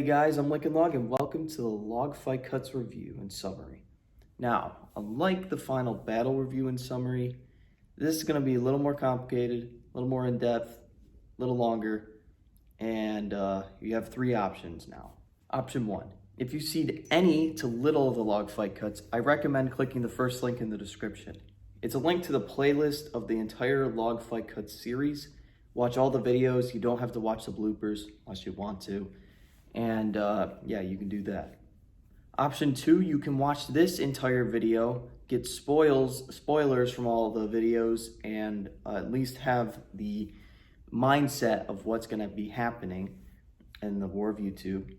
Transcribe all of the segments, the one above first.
guys, I'm L0g and welcome to the L0g Fight Cuts review and summary. Now, unlike the final battle review and summary, this is going to be a little more complicated, a little more in-depth, a little longer, and you have three options now. Option 1, if you cede any to little of the L0g Fight Cuts, I recommend clicking the first link in the description. It's a link to the playlist of the entire L0g Fight Cuts series. Watch all the videos. You don't have to watch the bloopers unless you want to. And yeah, you can do that. Option 2, you can watch this entire video, get spoilers from all the videos, and at least have the mindset of what's going to be happening in the War of YouTube.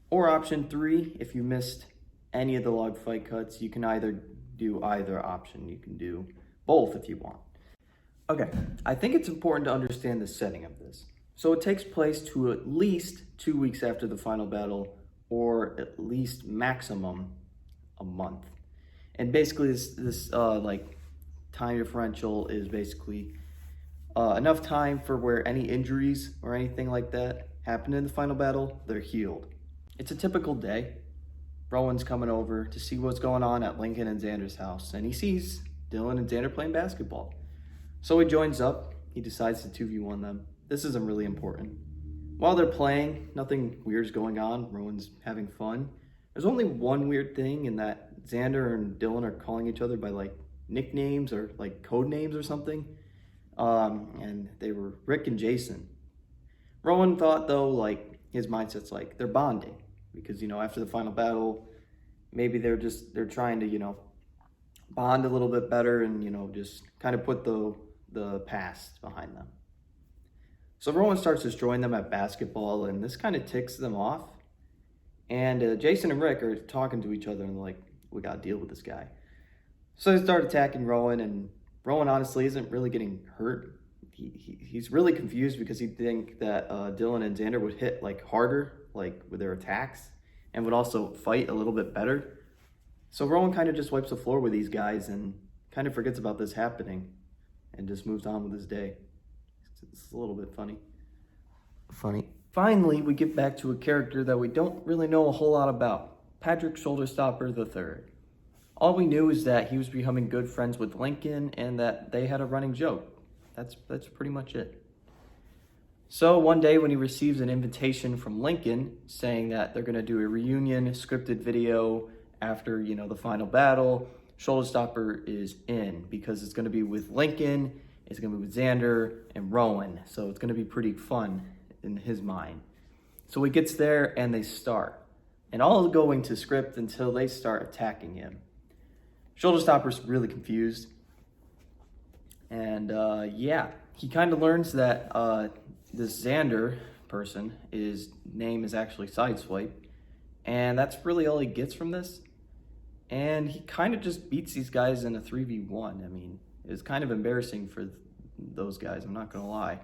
Or option 3, if you missed any of the L0g Fight Cuts, you can either do either option. You can do both if you want. Okay, I think it's important to understand the setting of this. So it takes place to at least 2 weeks after the final battle, or at least maximum a month. And basically this like time differential is basically enough time for where any injuries or anything like that happen in the final battle, they're healed. It's a typical day. Rowan's coming over to see what's going on at Lincoln and Xander's house, and he sees Dylan and Xander playing basketball. So he joins up, he decides to 2v1 them. This isn't really important. While they're playing, nothing weird's going on. Rowan's having fun. There's only one weird thing in that Xander and Dylan are calling each other by like nicknames or like code names or something. And they were Rick and Jason. Rowan thought though, like his mindset's like they're bonding because, you know, after the final battle, maybe they're trying to, you know, bond a little bit better and, you know, just kind of put the past behind them. So Rowan starts destroying them at basketball, and this kind of ticks them off. And Jason and Rick are talking to each other and like, we got to deal with this guy. So they start attacking Rowan, and Rowan honestly isn't really getting hurt. He's really confused because he'd think that Dylan and Xander would hit like harder, like with their attacks, and would also fight a little bit better. So Rowan kind of just wipes the floor with these guys and kind of forgets about this happening and just moves on with his day. It's a little bit funny. Finally, we get back to a character that we don't really know a whole lot about. Patrick Shoulderstopper III. All we knew is that he was becoming good friends with Lincoln and that they had a running joke. That's pretty much it. So one day when he receives an invitation from Lincoln saying that they're going to do a reunion scripted video after, you know, the final battle, Shoulderstopper is in because it's going to be with Lincoln. It's going to be with Xander and Rowan, so it's going to be pretty fun in his mind. So he gets there and they start. And all going to script until they start attacking him. Shoulderstopper's really confused. And yeah, he kind of learns that this Xander person, his name is actually Sideswipe. And that's really all he gets from this. And he kind of just beats these guys in a 3v1. I mean, it's kind of embarrassing for those guys, I'm not gonna lie.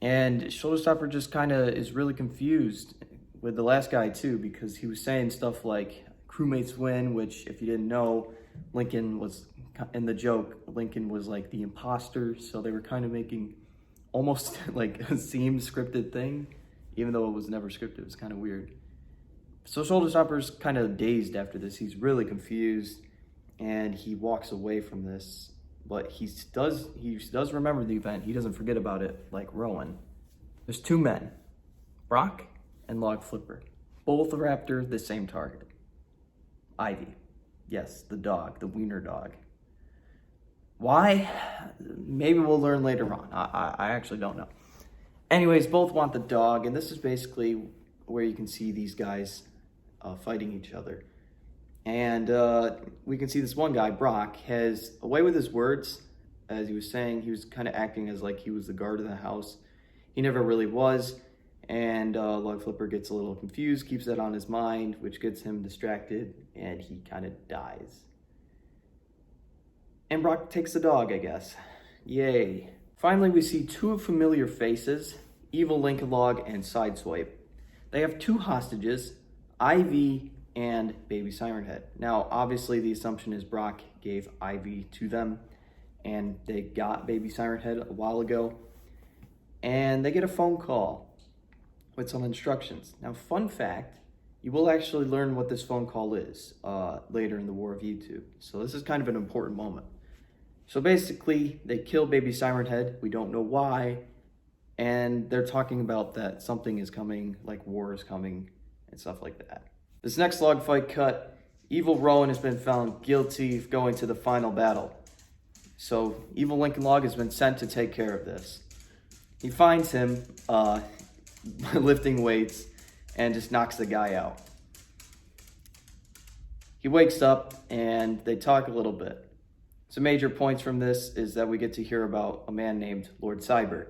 And Shoulderstopper just kind of is really confused with the last guy too, because he was saying stuff like crewmates win, which if you didn't know, Lincoln was, in the joke, Lincoln was like the imposter, so they were kind of making almost like a seemed scripted thing, even though it was never scripted. It was kind of weird. So Shoulderstopper's kind of dazed after this. He's really confused and he walks away from this. But he does remember the event. He doesn't forget about it like Rowan. There's two men, Brock and Log Flipper. Both are after the same target. Ivy. Yes, the dog, the wiener dog. Why? Maybe we'll learn later on. I actually don't know. Anyways, both want the dog, and this is basically where you can see these guys fighting each other. And we can see this one guy, Brock, has a way with his words. As he was saying, he was kind of acting as like he was the guard of the house. He never really was. And Log Flipper gets a little confused, keeps that on his mind, which gets him distracted, and he kind of dies. And Brock takes the dog, I guess. Yay. Finally, we see two familiar faces, Evil L0g and Sideswipe. They have two hostages, Ivy and Baby Siren Head. Now, obviously, the assumption is Brock gave Ivy to them, and they got Baby Siren Head a while ago. And they get a phone call with some instructions. Now, fun fact, you will actually learn what this phone call is later in the War of YouTube. So this is kind of an important moment. So basically, they kill baby Siren Head. We don't know why. And they're talking about that something is coming, like war is coming and stuff like that. This next log fight cut, Evil Rowan has been found guilty of going to the final battle. So Evil Lincoln Log has been sent to take care of this. He finds him lifting weights and just knocks the guy out. He wakes up and they talk a little bit. Some major points from this is that we get to hear about a man named Lord Cyber.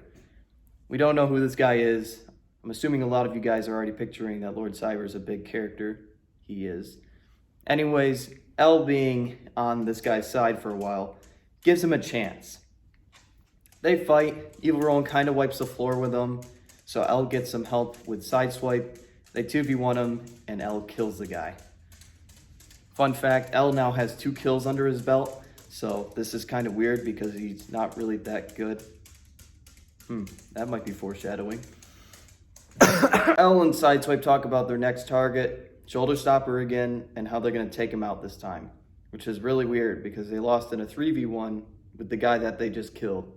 We don't know who this guy is. I'm assuming a lot of you guys are already picturing that Lord Cyber is a big character. He is. Anyways, L being on this guy's side for a while gives him a chance. They fight. Evil Rowan kind of wipes the floor with him. So L gets some help with Sideswipe. They 2v1 him and L kills the guy. Fun fact, L now has 2 kills under his belt. So this is kind of weird because he's not really that good. That might be foreshadowing. L and Sideswipe talk about their next target, Shoulder Stopper again, and how they're going to take him out this time. Which is really weird because they lost in a 3v1 with the guy that they just killed.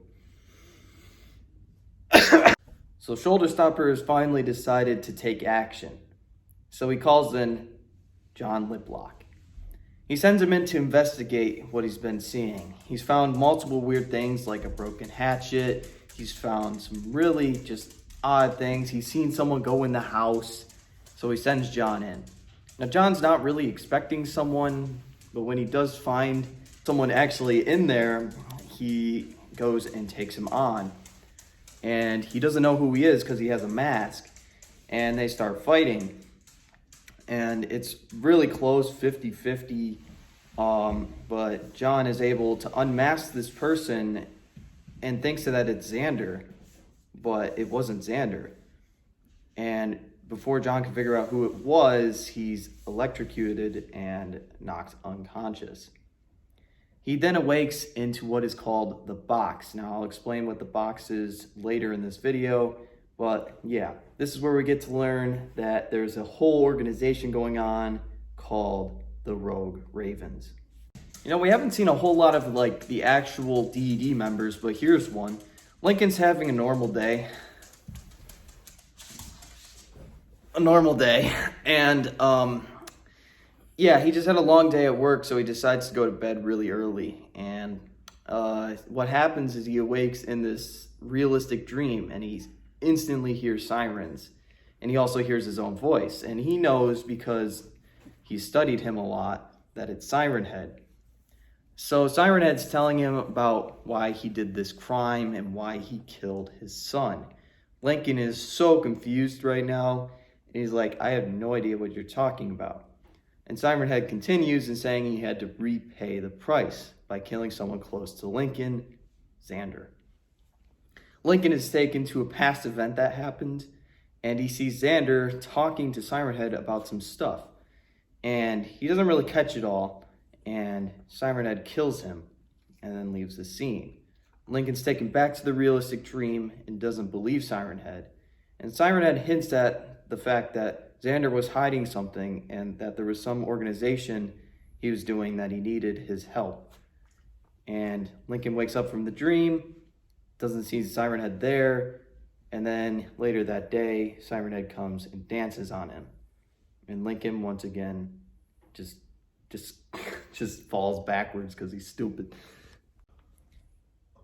So Shoulder Stopper has finally decided to take action. So he calls in John Liplock. He sends him in to investigate what he's been seeing. He's found multiple weird things like a broken hatchet. He's found some really just odd things. He's seen someone go in the house. So he sends John in. Now John's not really expecting someone, but when he does find someone actually in there, he goes and takes him on. And he doesn't know who he is because he has a mask. And they start fighting. And it's really close, 50-50. But John is able to unmask this person and thinks that it's Xander. But it wasn't Xander. And before John can figure out who it was, he's electrocuted and knocked unconscious. He then awakes into what is called the box. Now, I'll explain what the box is later in this video. But yeah, this is where we get to learn that there's a whole organization going on called the Rogue Ravens. You know, we haven't seen a whole lot of like the actual DED members, but here's one. Lincoln's having a normal day. And yeah, he just had a long day at work, so he decides to go to bed really early. And what happens is he awakes in this realistic dream, and he instantly hears sirens. And he also hears his own voice. And he knows, because he studied him a lot, that it's Siren Head. So Siren Head's telling him about why he did this crime and why he killed his son. Lincoln is so confused right now. And he's like, I have no idea what you're talking about. And Siren Head continues in saying he had to repay the price by killing someone close to Lincoln, Xander. Lincoln is taken to a past event that happened, and he sees Xander talking to Siren Head about some stuff. And he doesn't really catch it all, and Siren Head kills him and then leaves the scene. Lincoln's taken back to the realistic dream and doesn't believe Siren Head. And Siren Head hints at the fact that Xander was hiding something and that there was some organization he was doing that he needed his help. And Lincoln wakes up from the dream, doesn't see Siren Head there, and then later that day, Siren Head comes and dances on him. And Lincoln, once again, just falls backwards because he's stupid.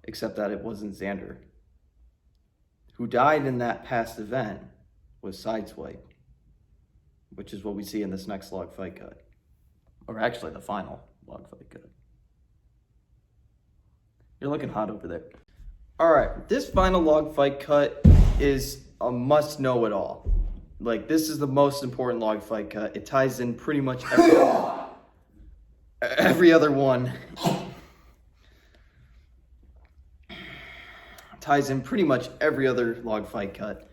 Except that it wasn't Xander. Who died in that past event was Sideswipe, which is what we see in this next log fight cut. Or actually, the final log fight cut. You're looking hot over there. Alright, this final log fight cut is a must-know-it-all. Like, this is the most important log fight cut. It ties in pretty much every other one. Ties in pretty much every other log fight cut.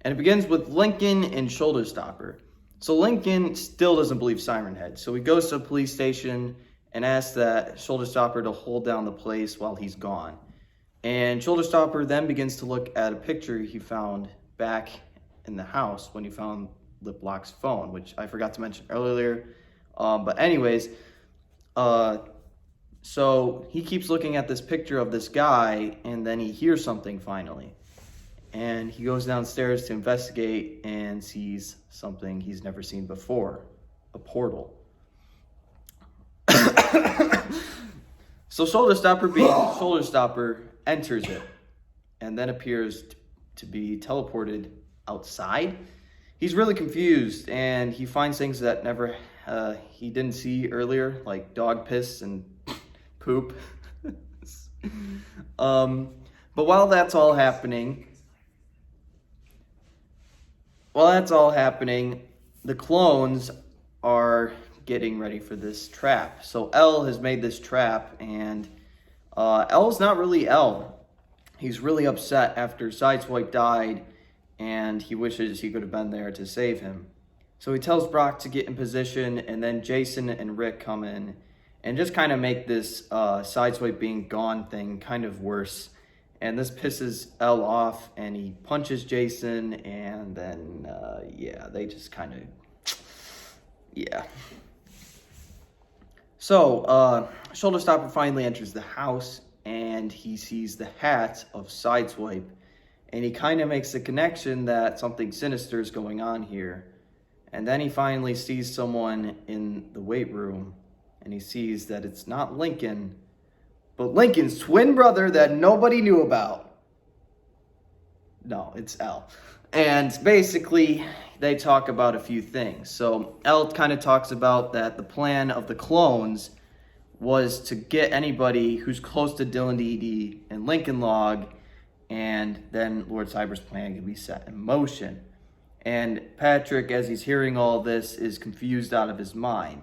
And it begins with Lincoln and Shoulder Stopper. So Lincoln still doesn't believe Siren Head. So he goes to a police station and asks that Shoulder Stopper to hold down the place while he's gone. And Shoulder Stopper then begins to look at a picture he found back in the house when he found L0g's phone, which I forgot to mention earlier. But anyways, so he keeps looking at this picture of this guy, and then he hears something finally. And he goes downstairs to investigate and sees something he's never seen before, a portal. So Shoulder Stopper, being Shoulder Stopper, enters it and then appears to be teleported outside. He's really confused, and he finds things that he didn't see earlier, like dog piss and poop. But while that's all happening, the clones are getting ready for this trap. So L has made this trap, and L's not really L. He's really upset after Sideswipe died, and he wishes he could have been there to save him. So he tells Brock to get in position, and then Jason and Rick come in and just kind of make this Sideswipe being gone thing kind of worse. And this pisses L off, and he punches Jason, and then, they just kind of, So, Shoulder Stopper finally enters the house, and he sees the hat of Sideswipe, and he kind of makes the connection that something sinister is going on here. And then he finally sees someone in the weight room, and he sees that it's not Lincoln, but Lincoln's twin brother that nobody knew about. No, it's L. And basically, they talk about a few things. So L kind of talks about that the plan of the clones was to get anybody who's close to Dylan DD and Lincoln Log, and then Lord Cyber's plan can be set in motion. And Patrick, as he's hearing all this, is confused out of his mind.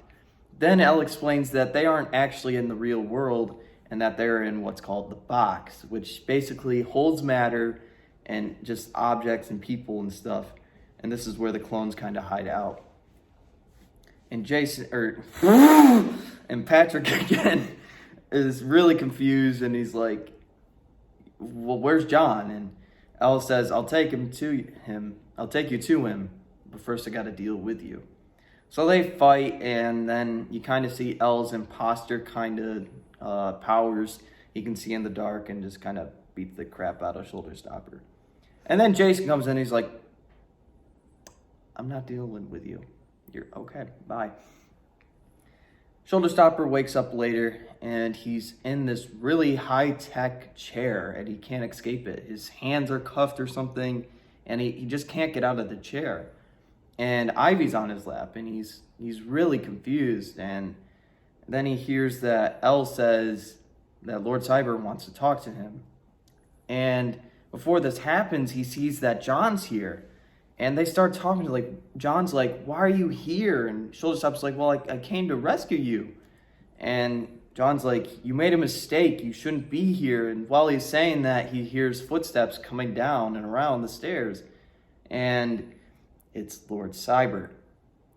Then L explains that they aren't actually in the real world, and that they're in what's called the box, which basically holds matter and just objects and people and stuff. And this is where the clones kind of hide out. And and Patrick again is really confused, and he's like, well, where's John? And L says, I'll take you to him, but first I gotta deal with you. So they fight, and then you kind of see L's imposter kind of powers. He can see in the dark and just kind of beat the crap out of Shoulder Stopper. And then Jason comes in, he's like, I'm not dealing with you. You're okay, bye. Shoulder Stopper wakes up later, and he's in this really high-tech chair, and he can't escape it. His hands are cuffed or something, and he just can't get out of the chair. And Ivy's on his lap, and he's really confused. And then he hears that L says that Lord Cyber wants to talk to him. And before this happens, he sees that John's here. And they start talking to, John's like, why are you here? And Shoulder Stopper's like, well, I came to rescue you. And John's like, you made a mistake. You shouldn't be here. And while he's saying that, he hears footsteps coming down and around the stairs. And it's Lord Cyber.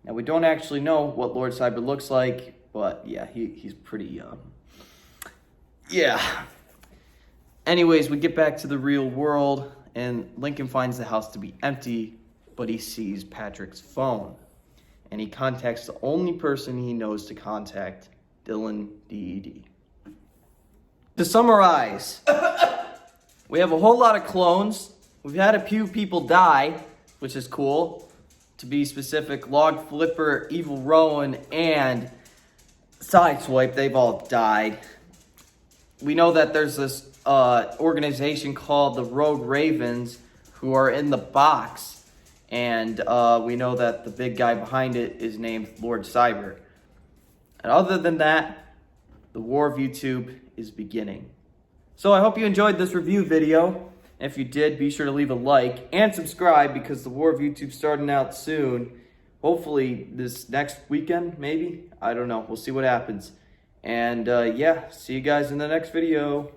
Now, we don't actually know what Lord Cyber looks like, but yeah, he's pretty young. Yeah. Anyways, we get back to the real world, and Lincoln finds the house to be empty, but he sees Patrick's phone. And he contacts the only person he knows to contact, Dylan DED. To summarize, we have a whole lot of clones. We've had a few people die, which is cool. To be specific, Log Flipper, Evil Rowan, and Sideswipe, they've all died. We know that there's this organization called the Rogue Ravens who are in the box, and we know that the big guy behind it is named Lord Cyber. And other than that, the War of YouTube is beginning. So I hope you enjoyed this review video. If you did, be sure to leave a like and subscribe, because the War of YouTube's starting out soon. Hopefully this next weekend, maybe? I don't know. We'll see what happens. And see you guys in the next video.